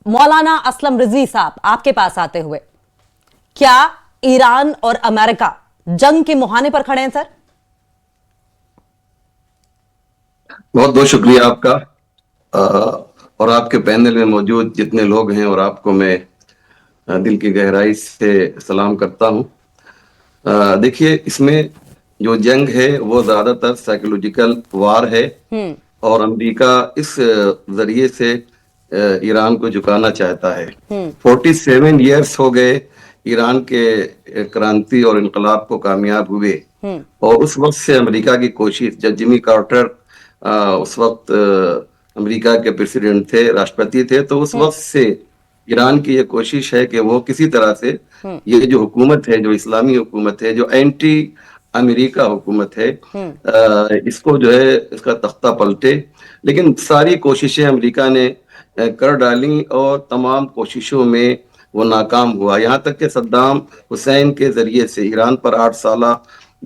मौलाना असलम रिजवी साहब, आपके पास आते हुए, क्या ईरान और अमेरिका जंग के मुहाने पर खड़े हैं सर? बहुत बहुत शुक्रिया आपका। और आपके पैनल में मौजूद जितने लोग हैं और आपको मैं दिल की गहराई से सलाम करता हूं। देखिए, इसमें जो जंग है वो ज्यादातर साइकोलॉजिकल वार है और अमेरिका इस जरिए से ईरान को झुकाना चाहता है। 47 ईयर्स हो गए ईरान के क्रांति और इनकलाब को कामयाब हुए, और उस वक्त से अमेरिका की कोशिश, जब जिमी कार्टर उस वक्त अमेरिका के प्रेसिडेंट थे, राष्ट्रपति थे, तो उस वक्त से ईरान की ये कोशिश है कि वो किसी तरह से ये जो हुकूमत है, जो इस्लामी हुकूमत है, जो एंटी अमेरिका हुकूमत है, इसको जो है इसका तख्ता पलटे। लेकिन सारी कोशिशें अमेरिका ने कर डाली और तमाम कोशिशों में वो नाकाम हुआ। यहाँ तक कि सद्दाम हुसैन के जरिए से ईरान पर 8 साल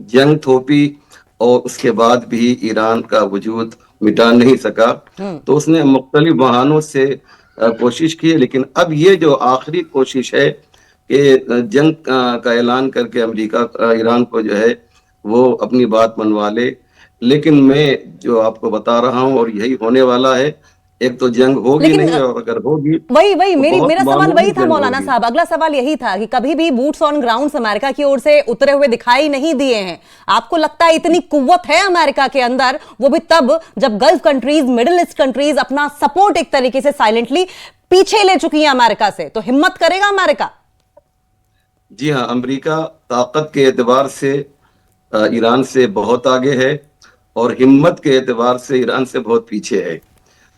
जंग थोपी और उसके बाद भी ईरान का वजूद मिटा नहीं सका। तो उसने मुख्तलिफ बहानों से कोशिश की, लेकिन अब ये जो आखिरी कोशिश है कि जंग का ऐलान करके अमेरिका ईरान को जो है वो अपनी बात मनवा ले। लेकिन मैं जो आपको बता रहा हूं और यही होने वाला है, एक तो जंग होगी लेकिन नहीं, और अगर होगी वही तो बहुत मेरा सवाल मामूली वही था जंग मौलाना होगी। साहब, अगला सवाल यही था कि कभी भी बूट्स ऑन ग्राउंड अमेरिका की ओर से उतरे हुए दिखाई नहीं दिए हैं। आपको लगता है इतनी कुव्वत है अमेरिका के अंदर, वो भी तब जब gulf countries, middle east countries अपना सपोर्ट एक तरीके से साइलेंटली पीछे ले चुकी है अमेरिका से, तो हिम्मत करेगा अमेरिका? जी हाँ, अमेरिका ताकत के एतबार से ईरान से बहुत आगे है और हिम्मत के एतबार से ईरान से बहुत पीछे है।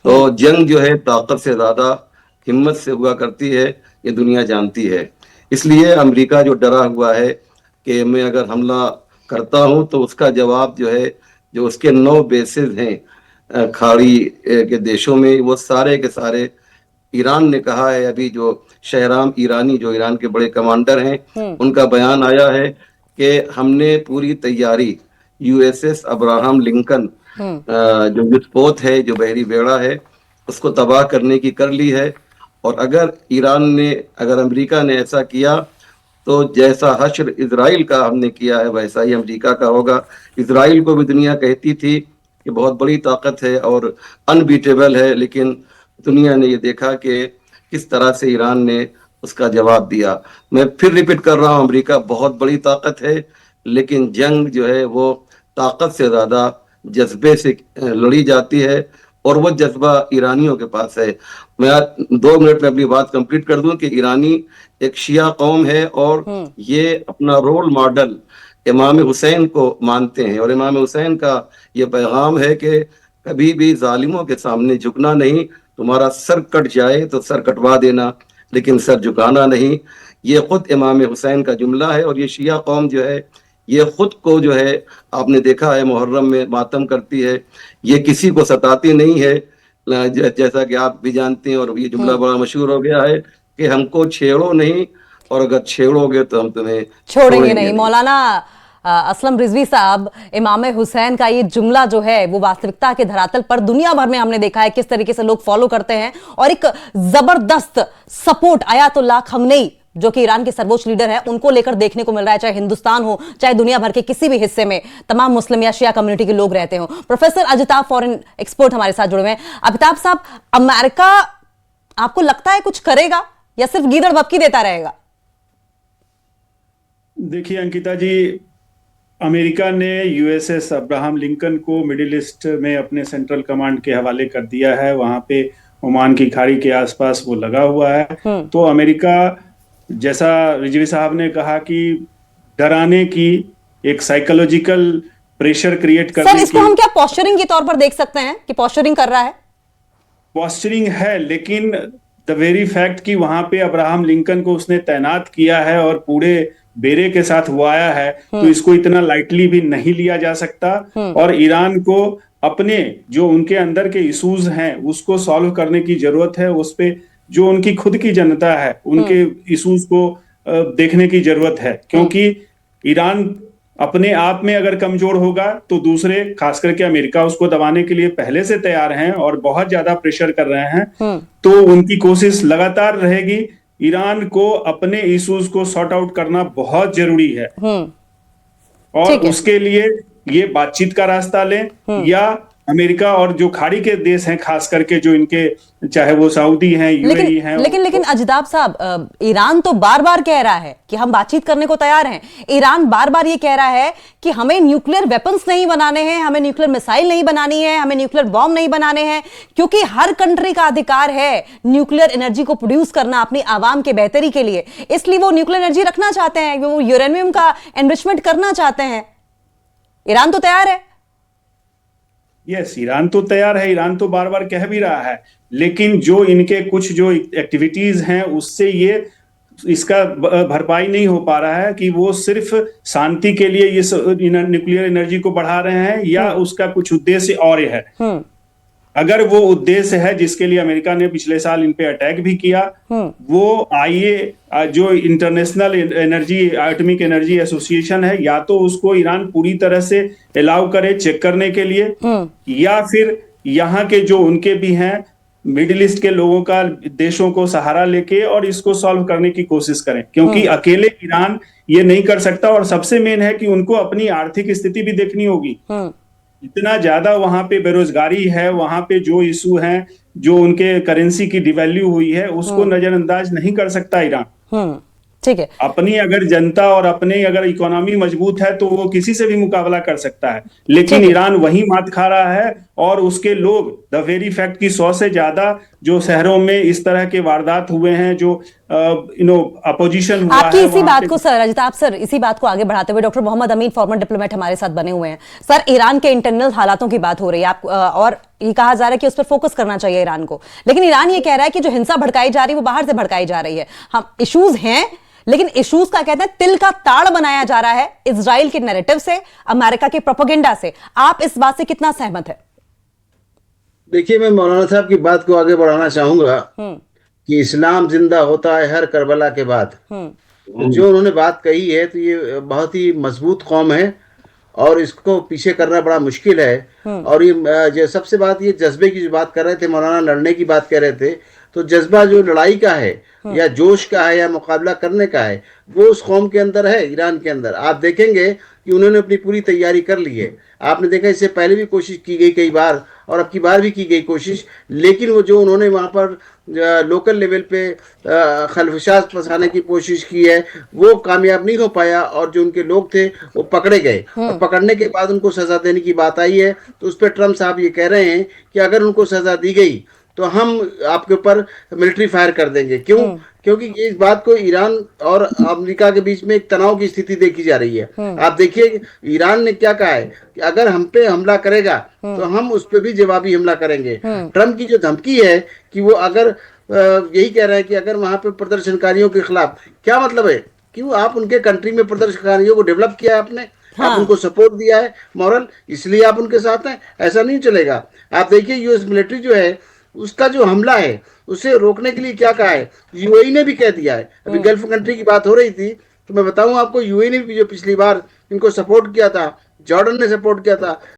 तो जंग जो है ताकत से ज्यादा हिम्मत से हुआ करती है, ये दुनिया जानती है। इसलिए अमेरिका जो डरा हुआ है कि मैं अगर हमला करता हूं तो उसका जवाब जो है, जो उसके 9 बेसेस हैं खाड़ी के देशों में, वो सारे के सारे ईरान ने कहा है। अभी जो शहराम ईरानी, जो ईरान के बड़े कमांडर हैं, उनका बयान आया है कि हमने पूरी तैयारी, यूएसएस अब्राहम लिंकन जो युद्धपोत है, जो बहरी बेड़ा है, उसको तबाह करने की कर ली है। और अगर अमेरिका ने ऐसा किया तो जैसा हश्र इजराइल का हमने किया है वैसा ही अमेरिका का होगा। इजराइल को भी दुनिया कहती थी कि बहुत बड़ी ताकत है और अनबीटेबल है, लेकिन दुनिया ने ये देखा कि किस तरह से ईरान ने उसका जवाब दिया। मैं फिर रिपीट कर रहा हूँ, अमेरिका बहुत बड़ी ताकत है, लेकिन जंग जो है वो ताकत से ज्यादा जज्बे से लड़ी जाती है, और वो जज्बा ईरानियों के पास है। मैं 2 मिनट में अपनी बात कंप्लीट कर दूं कि ईरानी एक शिया कौम है और ये अपना रोल मॉडल इमाम हुसैन को मानते हैं, और इमाम हुसैन का ये पैगाम है कि कभी भी जालिमों के सामने झुकना नहीं, तुम्हारा सर कट जाए तो सर कटवा देना, लेकिन सर झुकाना नहीं। ये खुद इमाम हुसैन का जुमला है। और ये शिया कौम जो है, ये खुद को जो है, आपने देखा है मुहर्रम में मातम करती है, ये किसी को सताती नहीं है। जैसा कि आप भी जानते हैं, और ये जुमला बड़ा मशहूर हो गया है कि हमको छेड़ो नहीं, और अगर छेड़ोगे तो हम तुम्हें छोड़ेंगे छोड़ेंगे नहीं। नहीं। मौलाना असलम रिजवी साहब, इमाम हुसैन का ये जुमला जो है वो वास्तविकता के धरातल पर दुनिया भर में हमने देखा है किस तरीके से लोग फॉलो करते हैं, और एक जबरदस्त सपोर्ट आयतुल्लाह खमनेई जो कि ईरान के सर्वोच्च लीडर है, उनको लेकर देखने को मिल रहा है, चाहे हिंदुस्तान हो, चाहे दुनिया भर के किसी भी हिस्से में तमाम मुस्लिम या शिया कम्युनिटी के लोग रहते हो। प्रोफेसर अजिताब, फॉरेन एक्सपर्ट हमारे साथ जुड़े हुए हैं। अमिताभ साहब, अमेरिका आपको लगता है कुछ करेगा या सिर्फ गीदड़ बपकी देता रहेगा? देखिए अंकिता जी, अमेरिका ने यूएसएस अब्राहम लिंकन को मिडिल ईस्ट में अपने सेंट्रल कमांड के हवाले कर दिया है। वहां पे ओमान की खाड़ी के आसपास वो लगा हुआ है। तो अमेरिका, जैसा रिजवी साहब ने कहा, कि डराने की, एक साइकोलॉजिकल प्रेशर क्रिएट करने सर, इसको हम क्या पॉस्चरिंग के तौर पर देख सकते हैं कि पॉस्चरिंग कर रहा है? पॉस्चरिंग है, लेकिन द वेरी फैक्ट कि वहां पे अब्राहम लिंकन को उसने तैनात किया है और पूरे बेरे के साथ वो आया है, तो इसको इतना लाइटली भी नहीं लिया जा सकता। और ईरान को अपने जो उनके अंदर के इश्यूज हैं उसको सॉल्व करने की जरूरत है। उस पे जो उनकी खुद की जनता है, उनके इश्यूज को देखने की जरूरत है, क्योंकि ईरान अपने आप में अगर कमजोर होगा तो दूसरे, खास करके अमेरिका, उसको दबाने के लिए पहले से तैयार हैं और बहुत ज्यादा प्रेशर कर रहे हैं। तो उनकी कोशिश लगातार रहेगी। ईरान को अपने इश्यूज को सॉर्ट आउट करना बहुत जरूरी है, और ठीक है। उसके लिए ये बातचीत का रास्ता लें, या अमेरिका और जो खाड़ी के देश हैं, खास करके जो इनके, चाहे वो सऊदी हैं, यूएई हैं, लेकिन अजिताब साहब, ईरान तो बार बार कह रहा है कि हम बातचीत करने को तैयार हैं। ईरान बार बार ये कह रहा है कि हमें न्यूक्लियर वेपन्स नहीं बनाने हैं, हमें न्यूक्लियर मिसाइल नहीं बनानी है, हमें न्यूक्लियर बॉम्ब नहीं बनाने हैं, क्योंकि हर कंट्री का अधिकार है न्यूक्लियर एनर्जी को प्रोड्यूस करना अपनी आवाम के बेहतरी के लिए। इसलिए वो न्यूक्लियर एनर्जी रखना चाहते हैं, वो यूरेनियम का एनरिचमेंट करना चाहते हैं। ईरान तो तैयार है। यस, ईरान तो तैयार है, ईरान तो बार बार कह भी रहा है, लेकिन जो इनके कुछ जो एक्टिविटीज हैं उससे ये इसका भरपाई नहीं हो पा रहा है कि वो सिर्फ शांति के लिए ये न्यूक्लियर एनर्जी को बढ़ा रहे हैं, या उसका कुछ उद्देश्य और है। अगर वो उद्देश्य है जिसके लिए अमेरिका ने पिछले साल इन पे अटैक भी किया, वो जो international energy atomic energy association है, या तो उसको ईरान पूरी तरह से अलाउ करे चेक करने के लिए, या फिर यहाँ के जो उनके भी हैं मिडिल ईस्ट के लोगों का, देशों को सहारा लेके और इसको सॉल्व करने की कोशिश करें, क्योंकि अकेले ईरान ये नहीं कर सकता। और सबसे मेन है कि उनको अपनी आर्थिक स्थिति भी देखनी होगी। इतना ज्यादा वहां पे बेरोजगारी है, वहां पे जो इशू हैं, जो उनके करेंसी की डिवैल्यू हुई है, उसको नजरअंदाज नहीं कर सकता ईरान। ठीक है। अपनी अगर जनता और अपनी अगर इकोनॉमी मजबूत है तो वो किसी से भी मुकाबला कर सकता है, लेकिन ईरान वही मात खा रहा है, और उसके लोग द वेरी फैक्ट की 100 से ज्यादा जो शहरों में इस तरह के वारदात हुए हैं, जो अपोजिशन हुआ आपकी है, इसी बात को सर, अजिताब सर, इसी बात को आगे बढ़ाते हुए डॉक्टर मोहम्मद अमीन, फॉर्मर डिप्लोमेट, हमारे साथ बने हुए हैं। सर, ईरान के इंटरनल हालातों की बात हो रही है, आप और ये कहा जा रहा है कि उस पर फोकस करना चाहिए ईरान को, लेकिन ईरान ये कह रहा है कि जो हिंसा भड़काई जा रही है वो बाहर से भड़काई जा रही है। हम इश्यूज हैं, लेकिन इश्यूज का कहते हैं तिल का ताड़ बनाया जा रहा है इजराइल के नैरेटिव से, अमेरिका के प्रोपेगेंडा से। आप इस बात से कितना सहमत है? देखिए, मैं मौलाना साहब की बात को आगे बढ़ाना चाहूंगा कि इस्लाम जिंदा होता है हर करबला के बाद। जो उन्होंने बात कही है, तो ये बहुत ही मजबूत कौम है और इसको पीछे करना बड़ा मुश्किल है। और ये सबसे बात, ये जज्बे की जो बात कर रहे थे मौलाना, लड़ने की बात कर रहे थे, तो जज्बा जो लड़ाई का है या जोश का है या मुकाबला करने का है, वो उस कौम के अंदर है, ईरान के अंदर। आप देखेंगे कि उन्होंने अपनी पूरी तैयारी कर ली है। आपने देखा इससे पहले भी कोशिश की गई कई बार, और अब की बार भी की गई कोशिश, लेकिन वो जो उन्होंने वहाँ पर लोकल लेवल पे खलफशात फंसाने की कोशिश की है, वो कामयाब नहीं हो पाया, और जो उनके लोग थे वो पकड़े गए, और पकड़ने के बाद उनको सजा देने की बात आई है। तो उस पर ट्रम्प साहब ये कह रहे हैं कि अगर उनको सजा दी गई तो हम आपके ऊपर मिलिट्री फायर कर देंगे। क्यों? क्योंकि इस बात को ईरान और अमेरिका के बीच में एक तनाव की स्थिति देखी जा रही है। आप देखिए, ईरान ने क्या कहा है कि अगर हम पे हमला करेगा तो हम उस पर भी जवाबी हमला करेंगे। ट्रम्प की जो धमकी है कि वो अगर यही कह रहे हैं कि अगर वहां पे प्रदर्शनकारियों के खिलाफ, क्या मतलब है कि वो आप उनके कंट्री में प्रदर्शनकारियों को डेवलप किया है आपने, आप उनको सपोर्ट दिया है मॉरल, इसलिए आप उनके साथ हैं? ऐसा नहीं चलेगा। आप देखिए, यूएस मिलिट्री जो है उसका जो हमला है उसे रोकने के लिए क्या कहा है, यूएई ने भी कह दिया है। अभी गल्फ कंट्री की बात हो रही थी, तो मैं बताऊं आपको, यूएई ने भी जो पिछली बार इनको सपोर्ट किया था, जॉर्डन ने सपोर्ट किया था,